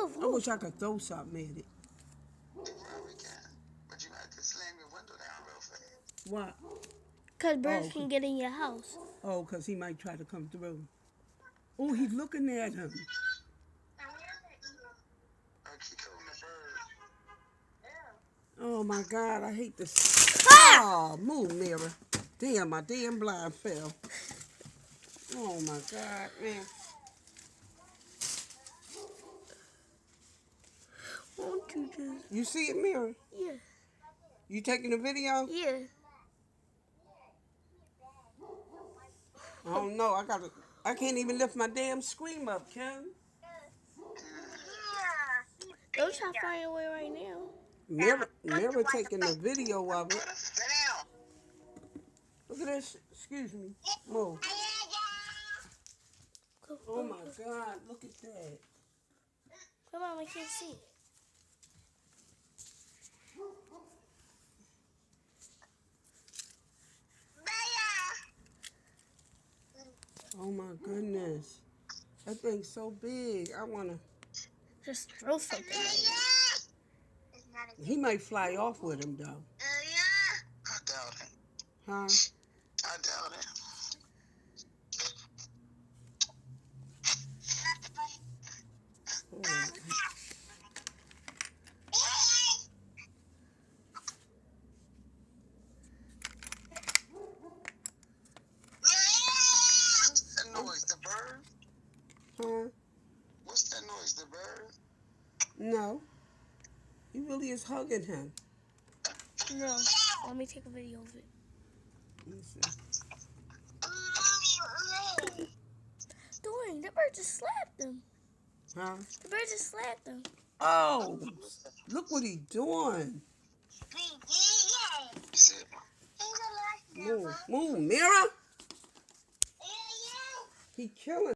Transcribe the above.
Move, I move. wish I could throw something at it. Well, we can. But you have to slam your window down real fast. What? Because birds Oh, can get in your house. Oh, because he might try to come through. Oh, he's looking at him. Keep holding the bird. Oh, my God. I hate this. Ah! Oh, move, Mira. Damn, my damn blind fell. Oh, my God, man. Won't you just... You see it, Mira? Yeah. You taking a video? Yeah. I don't know. I can't even lift my damn screen up, Kim. Don't try to find your way right now. Mira taking a video of it. Put us down. Look at this. Excuse me. Move. Oh, my God. Look at that. Come on, I can't see. Oh, my goodness. That thing's so big. I want to... Just throw something at it. He might fly off with him, though. I doubt it. Huh? I doubt it. Oh, my God. What's that noise? The bird? Huh? What's that noise? The bird? No. He really is hugging him. No. Let me take a video of it. Let me see. Dwayne, the bird just slapped him. Huh? The bird just slapped him. Oh, look what he's doing. Move, Mira. He killing.